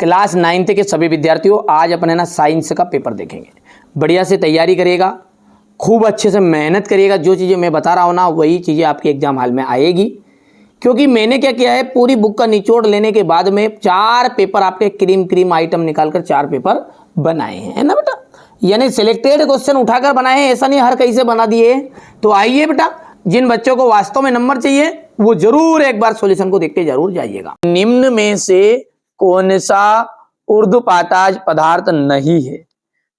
Class 9th के सभी विद्यार्थियों, आज अपने ना साइंस का पेपर देखेंगे। बढ़िया से तैयारी करिएगा, खूब अच्छे से मेहनत करिएगा। जो चीज़ें मैं बता रहा हूँ ना वही चीज़ें आपके एग्जाम हॉल में आएगी, क्योंकि मैंने क्या किया है, पूरी बुक का निचोड़ लेने के बाद में 4 पेपर आपके क्रीम आइटम निकालकर 4 पेपर बनाए हैं, है ना बेटा। यानी सिलेक्टेड क्वेश्चन उठाकर बनाए हैं, ऐसा नहीं हर कहीं से बना दिए। तो आइए बेटा, जिन बच्चों को वास्तव में नंबर चाहिए वो जरूर एक बार सॉल्यूशन को देख के जरूर जाइएगा। निम्न में से कौन सा ऊर्ध्वपाताज पदार्थ नहीं है?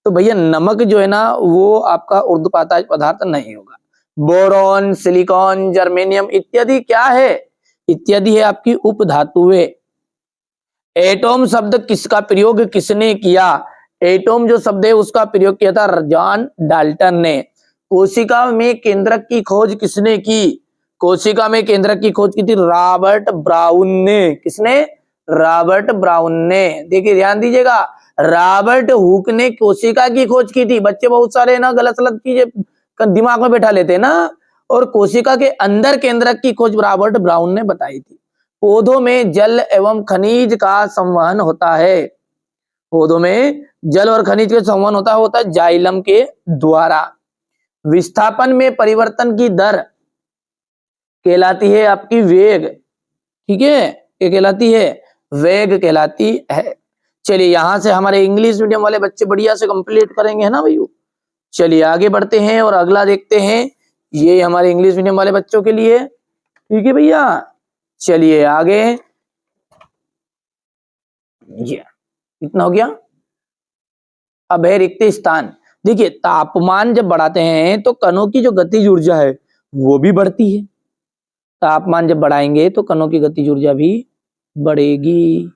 तो भैया नमक जो है ना वो आपका ऊर्ध्वपाताज पदार्थ नहीं होगा। बोरॉन, सिलिकॉन, जर्मेनियम इत्यादि क्या है? इत्यादि है आपकी उपधातुएं। एटॉम शब्द किसका प्रयोग किसने किया? एटॉम जो शब्द है उसका प्रयोग किया था जॉन डाल्टन ने। कोशिका में केंद्रक की खोज किसने की? कोशिका में केंद्रक की खोज की थी रॉबर्ट ब्राउन ने। किसने? रॉबर्ट ब्राउन ने। देखिए ध्यान दीजिएगा, रॉबर्ट हुक ने कोशिका की खोज की थी। बच्चे बहुत सारे ना गलत सलत चीजें दिमाग में बैठा लेते हैं ना, और कोशिका के अंदर केंद्रक की खोज रॉबर्ट ब्राउन ने बताई थी। पौधों में जल एवं खनिज का संवहन होता है। पौधों में जल और खनिज का संवहन होता है जाइलम के द्वारा। विस्थापन में परिवर्तन की दर कहलाती है आपकी वेग। ठीक है, ये कहलाती है वेग कहलाती है। चलिए यहां से हमारे इंग्लिश मीडियम वाले बच्चे बढ़िया से कंप्लीट करेंगे, है ना भैया। चलिए आगे बढ़ते हैं और अगला देखते हैं। ये हमारे इंग्लिश मीडियम वाले बच्चों के लिए, ठीक है भैया। चलिए आगे, ये इतना हो गया। अब है रिक्त स्थान। देखिए तापमान जब बढ़ाते हैं तो कणों की जो गतिज ऊर्जा है वो भी बढ़ती है। तापमान जब बढ़ाएंगे तो कणों की गतिज ऊर्जा भी बढ़ेगी।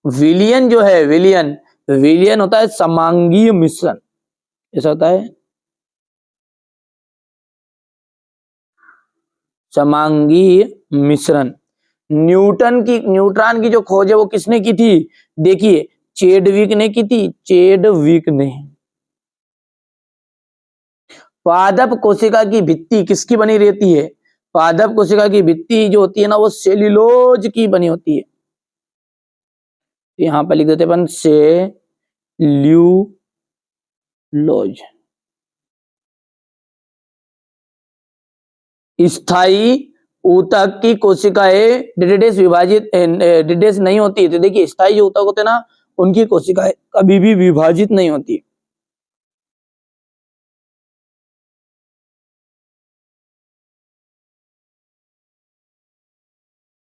विलियन जो है, विलियन होता है समांगीय मिश्रण। ऐसा होता है समांगीय मिश्रण। न्यूट्रॉन की जो खोज है वो किसने की थी? देखिए चेडविक ने की थी, चेडविक ने। पादप कोशिका की भित्ति किसकी बनी रहती है? पादप कोशिका की भित्ति जो होती है ना वो सेल्यूलोज की बनी होती है। यहां पर लिख देते अपन सेल्यूलोज। स्थायी ऊतक की कोशिकाएं डिडेस नहीं होती। तो देखिए स्थायी जो ऊतक होते हैं ना उनकी कोशिकाएं कभी भी विभाजित नहीं होती।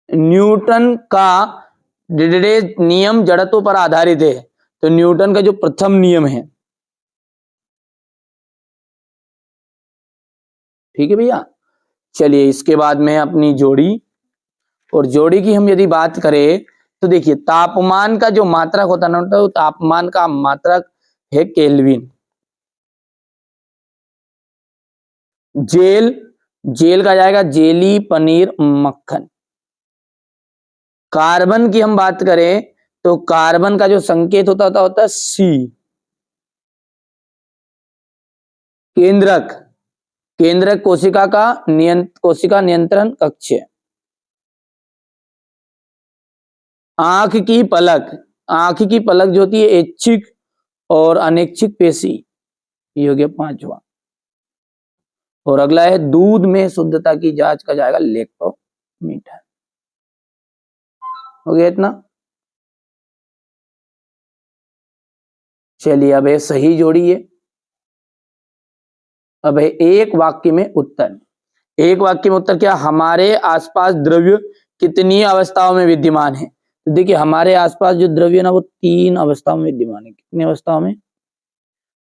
न्यूटन का डिडेस नियम जड़त्व पर आधारित है। तो न्यूटन का जो प्रथम नियम है, ठीक है भैया। चलिए इसके बाद में अपनी जोड़ी, और जोड़ी की हम यदि बात करें तो देखिए तापमान का जो मात्रक होता है ना तो तापमान का मात्रक है केल्विन। जेल का जाएगा जेली, पनीर, मक्खन। कार्बन की हम बात करें तो कार्बन का जो संकेत होता है सी। केंद्रक कोशिका नियंत्रण कक्ष। आंख की पलक जो होती है ऐच्छिक और अनैच्छिक पेशी। ये हो गया 5वां। और अगला है दूध में शुद्धता की जांच का जाएगा लैक्टोमीटर। हो गया इतना। चलिए अब है सही जोड़ी है। अब है एक वाक्य में उत्तर। एक वाक्य में उत्तर क्या? हमारे आसपास द्रव्य कितनी अवस्थाओं में विद्यमान है? तो देखिए हमारे आसपास जो द्रव्य ना वो 3 अवस्थाओं में विद्यमान है। कितनी अवस्थाओं में?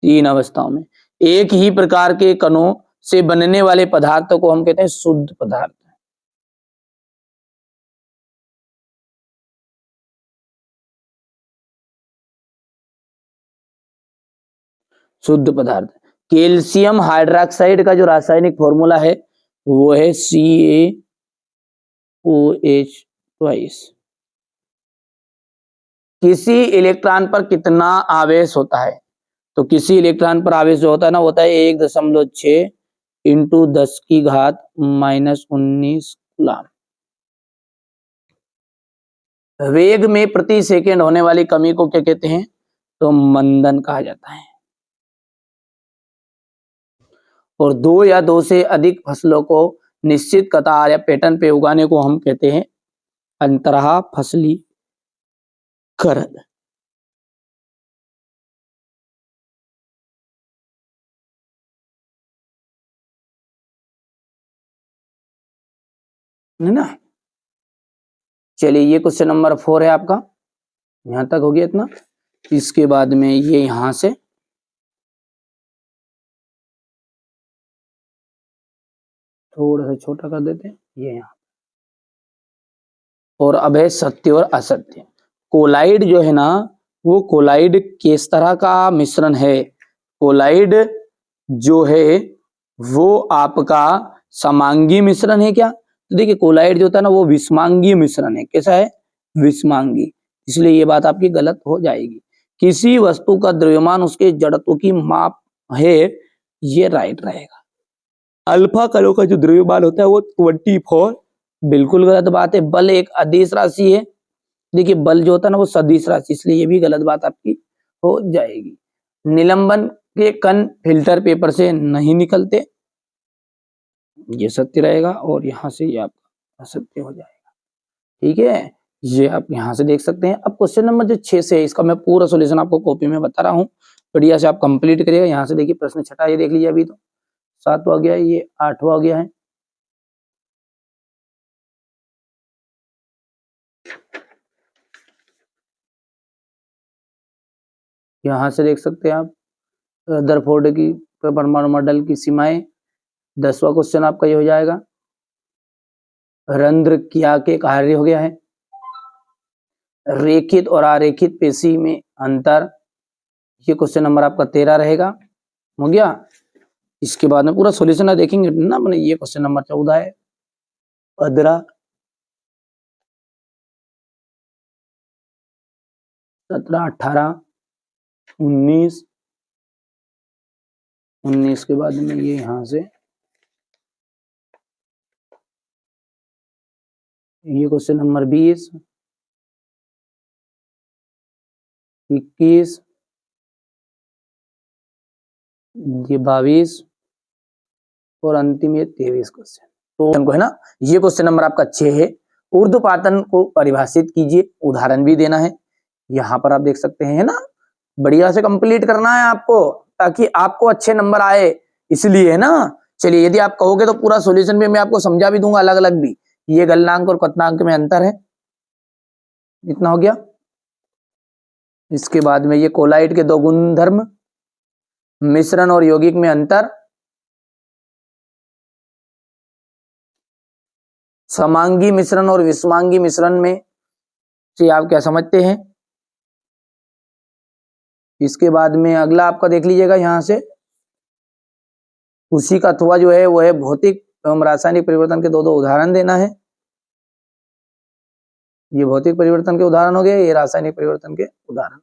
3 अवस्थाओं में। एक ही प्रकार के कणों से बनने वाले पदार्थों को हम कहते हैं शुद्ध पदार्थ। शुद्ध पदार्थ। कैल्शियम हाइड्रोक्साइड का जो रासायनिक फॉर्मूला है वो है CaOH2। किसी इलेक्ट्रॉन पर कितना आवेश होता है? तो किसी इलेक्ट्रॉन पर आवेश जो होता है ना होता है 1.6 इंटू 10⁻⁻19 कूलम। वेग में प्रति सेकंड होने वाली कमी को क्या कहते हैं? तो मंदन कहा जाता है। और दो या दो से अधिक फसलों को निश्चित कतार या पैटर्न पे उगाने को हम कहते हैं अंतरहा फसलीकरण। है ना? चलिए, ये क्वेश्चन नंबर 4 है आपका, यहां तक हो गया इतना। इसके बाद में ये यहां से थोड़ा सा छोटा कर देते हैं, ये यहां। और अब है सत्य और असत्य। कोलाइड जो है ना, वो कोलाइड किस तरह का मिश्रण है? कोलाइड जो है वो आपका समांगी मिश्रण है क्या? तो देखिए, कोलाइड जो होता है ना, वो विषमांगी मिश्रण है। कैसा है? विषमांगी। इसलिए ये बात आपकी गलत हो जाएगी। किसी वस्तु का द्रव्यमान उसके जड़त्व की माप है, ये राइट रहेगा। अल्फा कणों का जो द्रव्यमान होता है वो 24, बिल्कुल गलत बात है। बल एक अदिश राशि है। देखिए, बल जो होता है ना वो सदिश राशि, इसलिए ये भी गलत बात आपकी हो जाएगी। निलंबन के कण फिल्टर पेपर से नहीं निकलते, ये सत्य रहेगा। और यहाँ से ये आपका असत्य हो जाएगा। ठीक है, ये आप यहाँ से देख सकते हैं। अब क्वेश्चन नंबर जो 6 से है, इसका मैं पूरा सोल्यूशन आपको कॉपी में बता रहा हूँ, बढ़िया से आप कंप्लीट करिएगा। यहाँ से देखिए, प्रश्न छठा ये देख लीजिए, अभी तो 7वां गया है, ये 8वां गया है। यहाँ से देख सकते हैं आप रदरफोर्ड की परमाणु मॉडल की सीमाएं। 10वां क्वेश्चन आपका ये हो जाएगा। रंध्र क्या के कार्य हो गया है? रेखित और अरेखित पेशी में अंतर, ये क्वेश्चन नंबर आपका 13 रहेगा। हो गया। इसके बाद में पूरा सॉल्यूशन देखेंगे ना अपने, ये क्वेश्चन नंबर 14 है। 15, 17, 18, 19, 19 के बाद में ये यहां से ये क्वेश्चन नंबर 20, 21, ये 22 और अंतिम ये 23 क्वेश्चन। तो है ना, ये क्वेश्चन नंबर आपका 6 है। ऊर्ध्वपातन को परिभाषित कीजिए, उदाहरण भी देना है। यहाँ पर आप देख सकते हैं, है ना, बढ़िया से कंप्लीट करना है आपको, ताकि आपको अच्छे नंबर आए, इसलिए, है ना। चलिए, यदि आप कहोगे तो पूरा सॉल्यूशन भी मैं आपको समझा भी दूंगा अलग अलग भी। ये गलनांक और क्वथनांक में अंतर है, इतना हो गया। इसके बाद में ये कोलाइड के दो गुणधर्म, मिश्रण और यौगिक में अंतर, समांगी मिश्रण और विषमांगी मिश्रण में से आप क्या समझते हैं। इसके बाद में अगला आपका देख लीजिएगा, यहां से उसी का अथवा जो है वो है भौतिक एवं रासायनिक परिवर्तन के दो दो उदाहरण देना है। ये भौतिक परिवर्तन के उदाहरण हो गए, ये रासायनिक परिवर्तन के उदाहरण।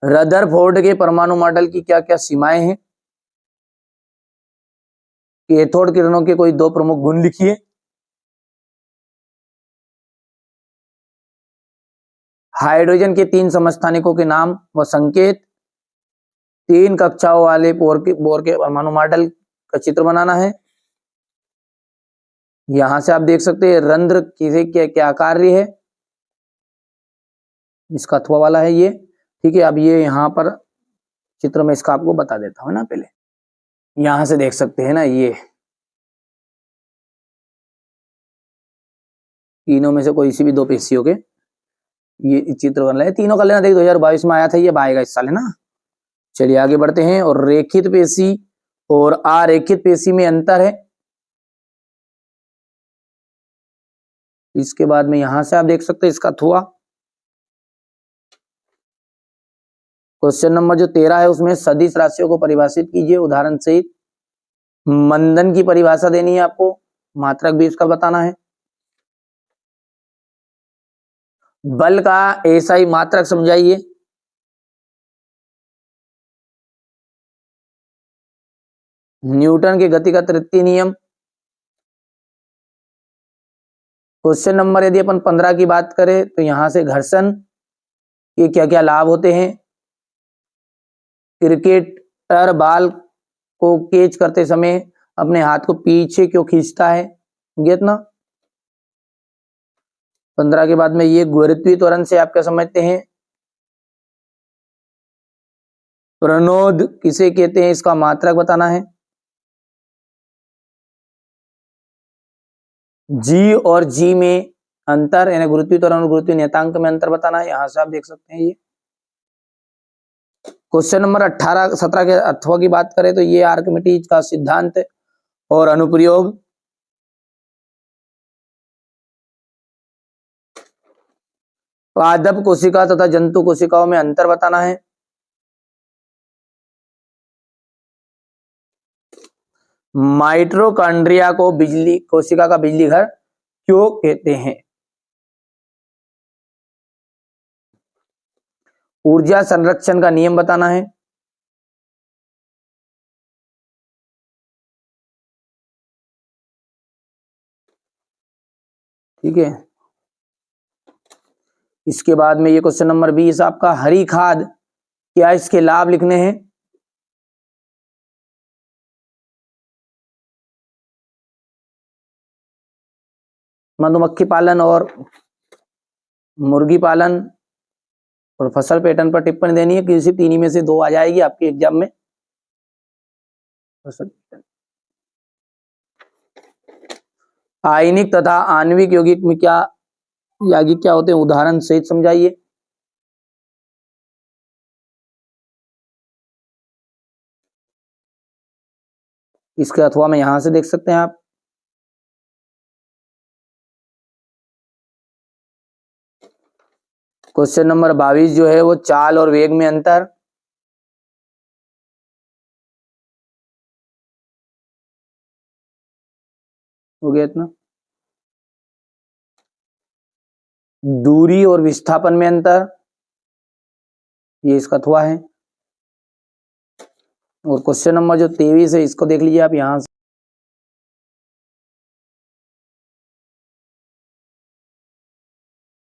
रदरफोर्ड के परमाणु मॉडल की क्या क्या सीमाएं हैं? कैथोड किरणों के कोई दो प्रमुख गुण लिखिए। हाइड्रोजन के 3 समस्थानिकों के नाम व संकेत। 3 कक्षाओं वाले बोर के परमाणु मॉडल का चित्र बनाना है। यहां से आप देख सकते हैं रंध्र किसे क्या कार्य है, इसका अथवा वाला है ये। ठीक है, अब ये यहाँ पर चित्र में इसका आपको बता देता हूँ ना। पहले यहां से देख सकते हैं ना, ये तीनों में से कोई सी भी दो पेशियों के ये चित्र बन रहे हैं। तीनों का लेना, देख 2022 में आया था, ये आएगा इस साल, है ना। चलिए आगे बढ़ते हैं। और रेखित पेशी और अरेखित पेशी में अंतर है। इसके बाद में यहां से आप देख सकते हैं इसका अथवा। क्वेश्चन नंबर जो 13 है उसमें सदिश राशियों को परिभाषित कीजिए उदाहरण सहित। मंदन की परिभाषा देनी है आपको, मात्रक भी इसका बताना है। बल का एसआई मात्रक समझाइए। न्यूटन के गति का तृतीय नियम। क्वेश्चन नंबर यदि अपन 15 की बात करें तो यहां से घर्षण के क्या क्या लाभ होते हैं। क्रिकेटर बॉल को कैच करते समय अपने हाथ को पीछे क्यों खींचता है, गेट ना। 15 के बाद में ये गुरुत्वीय त्वरण से आप क्या समझते हैं। प्रणोद किसे कहते हैं, इसका मात्रक बताना है। जी और जी में अंतर यानी गुरुत्वीय त्वरण और गुरुत्वीय नियतांक में अंतर बताना है। यहां से आप देख सकते हैं ये क्वेश्चन नंबर 18 17 के अथवा की बात करें तो ये आर्किमिडीज का सिद्धांत और अनुप्रयोग। पादप कोशिका तथा जंतु कोशिकाओं में अंतर बताना है। माइटोकॉन्ड्रिया को बिजली कोशिका का बिजली घर क्यों कहते हैं। ऊर्जा संरक्षण का नियम बताना है। ठीक है, इसके बाद में ये क्वेश्चन नंबर 20 आपका हरी खाद क्या, इसके लाभ लिखने हैं। मधुमक्खी पालन और मुर्गी पालन और फसल पैटर्न पर टिप्पणी देनी है, किसी तीन में से दो आ जाएगी आपके एग्जाम में। फसल आयनिक तथा आणविक यौगिक में क्या यौगिक क्या होते हैं, उदाहरण सहित समझाइए। इसके अथवा में यहां से देख सकते हैं आप। क्वेश्चन नंबर 22 जो है वो चाल और वेग में अंतर। हो गया इतना। दूरी और विस्थापन में अंतर, ये इसका अथवा है। और क्वेश्चन नंबर जो 23 है इसको देख लीजिए आप यहां से।